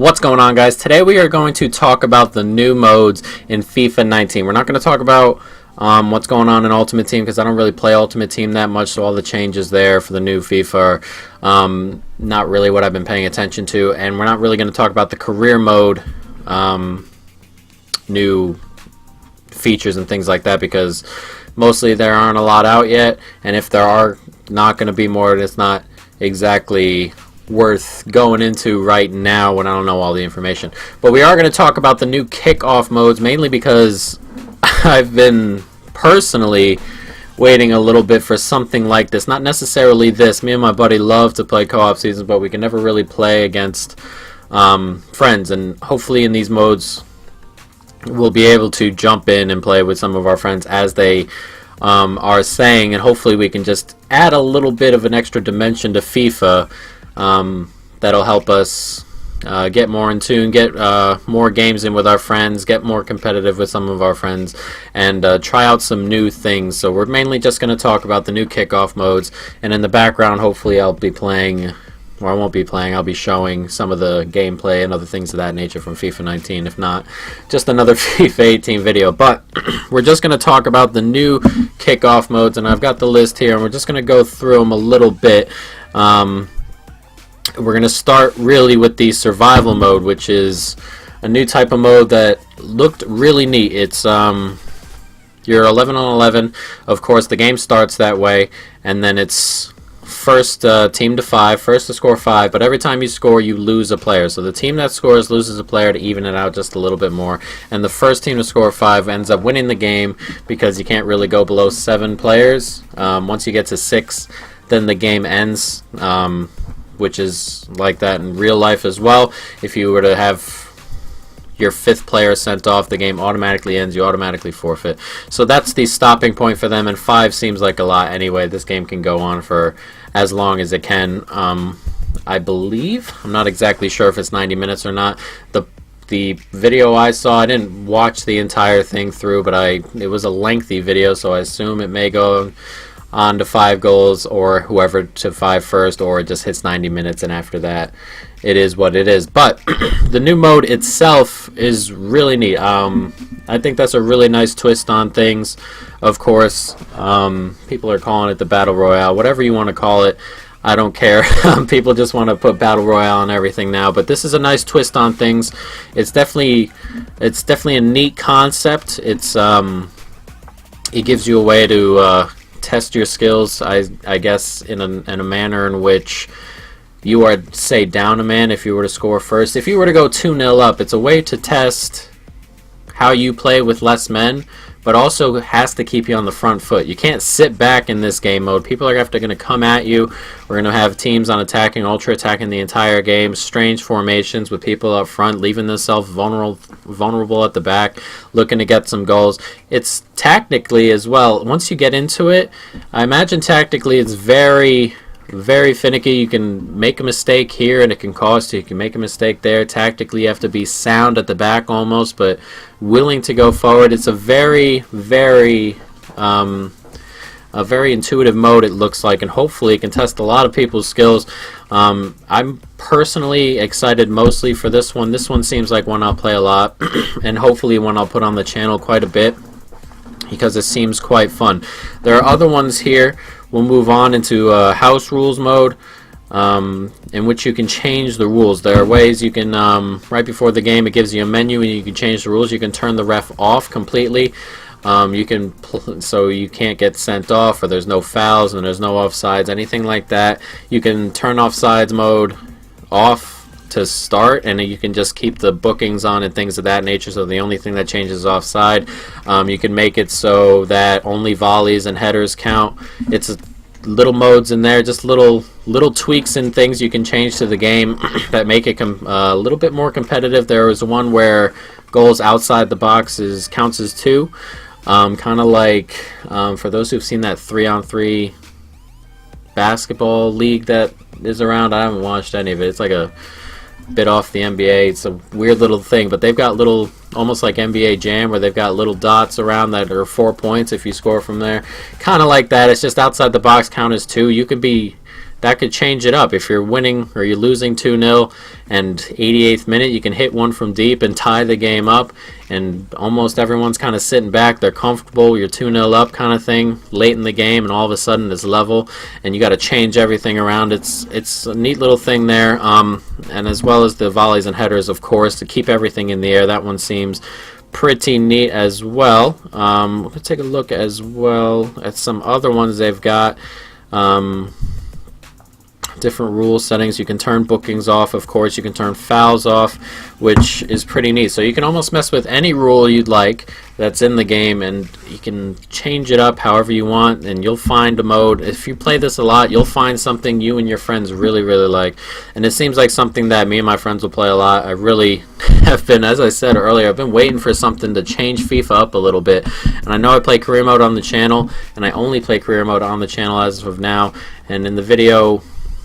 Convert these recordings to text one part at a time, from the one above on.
What's going on, guys? Today we are going to talk about the new modes in FIFA 19. We're not going to talk about what's going on in Ultimate Team because I don't really play Ultimate Team that much, so all the changes there for the new FIFA are not really what I've been paying attention to. And we're not really going to talk about the career mode, new features and things like that, because mostly there aren't a lot out yet, and if there are not going to be more, it's not exactly worth going into right now when I don't know all the information. But we are going to talk about the new kickoff modes, mainly because I've been personally waiting a little bit for something like this. Not necessarily this. Me and my buddy love to play co-op seasons, but we can never really play against friends, and hopefully in these modes we'll be able to jump in and play with some of our friends as they are saying, and hopefully we can just add a little bit of an extra dimension to FIFA. That'll help us get more in tune, get more games in with our friends, get more competitive with some of our friends, and try out some new things. So we're mainly just going to talk about the new kickoff modes, and in the background hopefully I'll be playing, or I won't be playing, I'll be showing some of the gameplay and other things of that nature from FIFA 19, if not just another FIFA 18 video. But we're just going to talk about the new kickoff modes, and I've got the list here, and we're just going to go through them a little bit. We're going to start really with the survival mode, which is a new type of mode that looked really neat. It's you're 11 on 11. Of course, the game starts that way, and then it's first team to 5, first to score 5, but every time you score you lose a player. So the team that scores loses a player to even it out just a little bit more, and the first team to score 5 ends up winning the game, because you can't really go below 7 players. Once you get to 6, then the game ends, which is like that in real life as well. If you were to have your 5th player sent off, the game automatically ends, you automatically forfeit. So that's the stopping point for them, and 5 seems like a lot anyway. This game can go on for as long as it can. I believe, I'm not exactly sure if it's 90 minutes or not. The video I saw, I didn't watch the entire thing through, but it was a lengthy video, so I assume it may go on to 5 goals, or whoever to 5 first, or it just hits 90 minutes, and after that it is what it is. But the new mode itself is really neat. I think that's a really nice twist on things. Of course, people are calling it the Battle Royale, whatever you want to call it, I don't care. People just want to put Battle Royale on everything now, but this is a nice twist on things. It's definitely a neat concept. It gives you a way to test your skills, I guess, in a manner in which you are, say, down a man if you were to score first. If you were to go 2-0 up, it's a way to test how you play with less men, but also has to keep you on the front foot. You can't sit back in this game mode. People are going to come at you. We're going to have teams on attacking, ultra attacking the entire game, strange formations with people up front, leaving themselves vulnerable at the back, looking to get some goals. It's tactically as well. Once you get into it, I imagine tactically it's very, very finicky. You can make a mistake here and it can cost you. You can make a mistake there. Tactically you have to be sound at the back almost, but willing to go forward. It's a very, very intuitive mode, it looks like, and hopefully it can test a lot of people's skills. I'm personally excited mostly for this one. This one seems like one I'll play a lot and hopefully one I'll put on the channel quite a bit, because it seems quite fun. There are other ones here. We'll move on into house rules mode, in which you can change the rules. There are ways you can, right before the game it gives you a menu and you can change the rules. You can turn the ref off completely. You can so you can't get sent off, or there's no fouls and there's no offsides, anything like that. You can turn offsides mode off to start, and you can just keep the bookings on and things of that nature, so the only thing that changes is offside. You can make it so that only volleys and headers count. It's little modes in there, just little tweaks and things you can change to the game that make it a little bit more competitive. There was one where goals outside the box counts as 2, kind of like, for those who've seen that 3-on-3 basketball league that is around. I haven't watched any of it. It's like a bit off the NBA. It's a weird little thing, but they've got little, almost like NBA Jam, where they've got little dots around that are 4 points if you score from there. Kind of like that. It's just outside the box, count as 2. You could be that could change it up. If you're winning or you're losing 2-0 and 88th minute, you can hit one from deep and tie the game up, and almost everyone's kind of sitting back. They're comfortable. You're 2-0 up kind of thing late in the game, and all of a sudden it's level, and you got to change everything around. It's a neat little thing there, and as well as the volleys and headers, of course, to keep everything in the air. That one seems pretty neat as well. We're going to take a look as well at some other ones they've got. Different rule settings. You can turn bookings off, of course. You can turn fouls off, which is pretty neat. So you can almost mess with any rule you'd like that's in the game, and you can change it up however you want, and you'll find a mode. If you play this a lot, you'll find something you and your friends really, really like. And it seems like something that me and my friends will play a lot. I really have been, as I said earlier, I've been waiting for something to change FIFA up a little bit. And I know I play career mode on the channel, and I only play career mode on the channel as of now. And in the video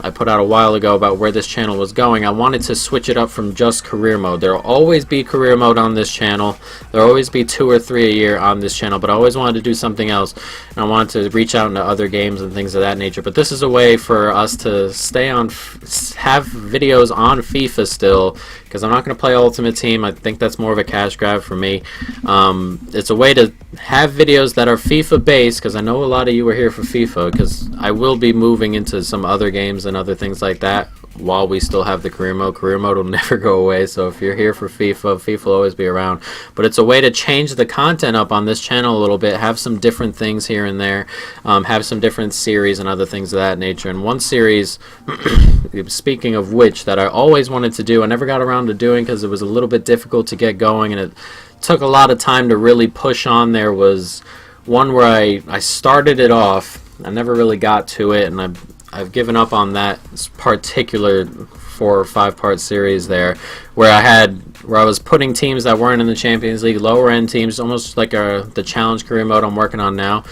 I put out a while ago about where this channel was going, I wanted to switch it up from just career mode. There will always be career mode on this channel. There will always be 2 or 3 a year on this channel, but I always wanted to do something else, and I wanted to reach out into other games and things of that nature. But this is a way for us to stay on, have videos on FIFA still, because I'm not going to play Ultimate Team. I think that's more of a cash grab for me. It's a way to have videos that are FIFA based, because I know a lot of you are here for FIFA, because I will be moving into some other games and other things like that while we still have the career mode. Career mode will never go away, so if you're here for FIFA, FIFA will always be around. But it's a way to change the content up on this channel a little bit, have some different things here and there, have some different series and other things of that nature. And one series, speaking of which, that I always wanted to do, I never got around to doing because it was a little bit difficult to get going, and it took a lot of time to really push on there, was one where I started it off. I never really got to it, and I've given up on that particular 4 or 5 part series there, where I was putting teams that weren't in the Champions League, lower end teams, almost like the challenge career mode I'm working on now,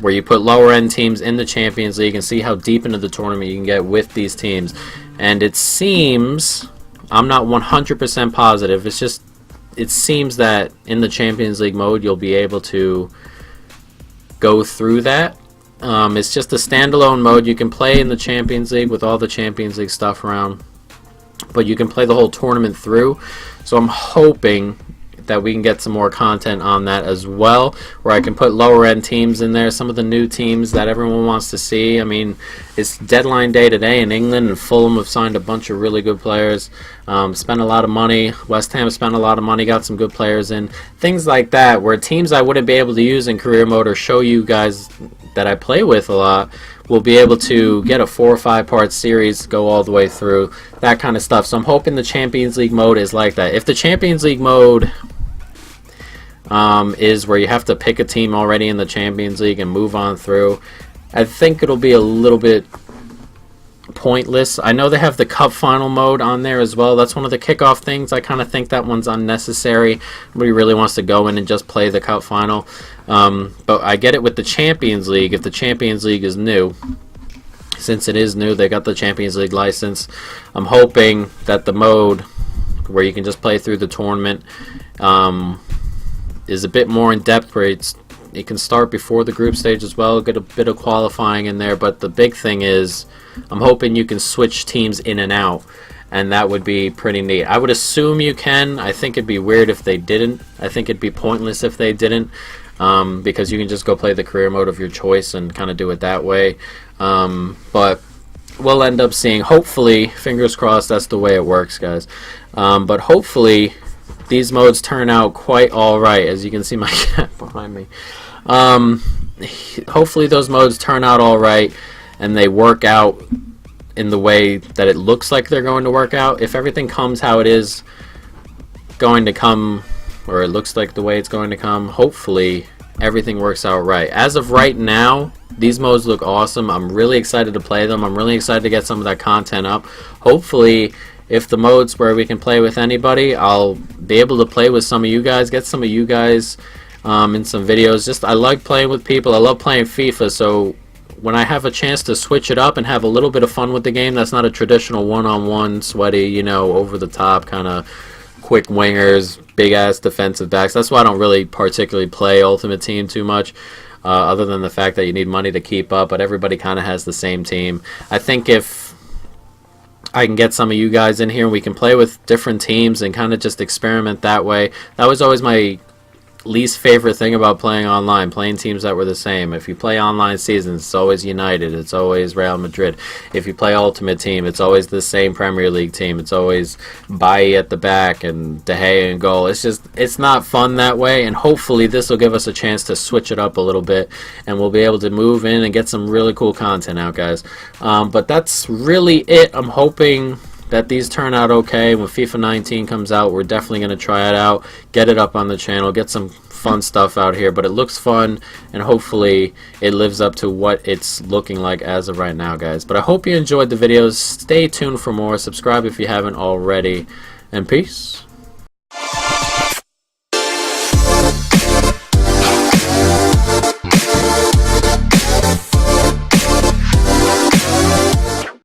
where you put lower end teams in the Champions League and see how deep into the tournament you can get with these teams. And it seems, I'm not 100% positive, it seems that in the Champions League mode you'll be able to go through that. It's just a standalone mode. You can play in the Champions League with all the Champions League stuff around, but you can play the whole tournament through. So I'm hoping that we can get some more content on that as well, where I can put lower end teams in there, some of the new teams that everyone wants to see. I mean, it's deadline day today in England, and Fulham have signed a bunch of really good players, spent a lot of money. West Ham spent a lot of money, got some good players in, things like that, where teams I wouldn't be able to use in career mode or show you guys that I play with a lot will be able to get a 4 or 5 part series, go all the way through, that kind of stuff. So I'm hoping the Champions League mode is like that. If the Champions League mode is where you have to pick a team already in the Champions League and move on through, I think it'll be a little bit pointless. I know they have the cup final mode on there as well. That's one of the kickoff things. I kind of think that one's unnecessary. Nobody really wants to go in and just play the cup final. But I get it with the Champions League. If the Champions League is new, since it is new, they got the Champions League license, I'm hoping that the mode where you can just play through the tournament is a bit more in depth, where it can start before the group stage as well, get a bit of qualifying in there. But the big thing is, I'm hoping you can switch teams in and out, and that would be pretty neat. I would assume you can. I think it'd be weird if they didn't. I think it'd be pointless if they didn't, because you can just go play the career mode of your choice and kind of do it that way. But we'll end up seeing, hopefully, fingers crossed, that's the way it works, guys. But hopefully these modes turn out quite alright. As you can see my cat behind me. Hopefully those modes turn out alright and they work out in the way that it looks like they're going to work out. If everything comes how it is going to come, or it looks like the way it's going to come, hopefully everything works out right. As of right now, these modes look awesome. I'm really excited to play them. I'm really excited to get some of that content up. Hopefully, if the modes where we can play with anybody, I'll be able to play with some of you guys, get some of you guys in some videos. I like playing with people. I love playing FIFA, so when I have a chance to switch it up and have a little bit of fun with the game, that's not a traditional one-on-one, sweaty, over-the-top kind of quick wingers, big-ass defensive backs. That's why I don't really particularly play Ultimate Team too much. other than the fact that you need money to keep up, but everybody kind of has the same team. I think if I can get some of you guys in here and we can play with different teams and kind of just experiment that way. That was always my least favorite thing about playing online, playing teams that were the same. If you play online seasons, it's always United, it's always Real Madrid. If you play Ultimate Team, it's always the same Premier League team. It's always Bailly at the back and De Gea in goal. It's not fun that way, and hopefully this will give us a chance to switch it up a little bit, and we'll be able to move in and get some really cool content out, guys. But that's really it. I'm hoping that these turn out okay. When FIFA 19 comes out, we're definitely going to try it out, get it up on the channel, get some fun stuff out here. But it looks fun, and hopefully it lives up to what it's looking like as of right now, guys. But I hope you enjoyed the videos. Stay tuned for more. Subscribe if you haven't already, and peace.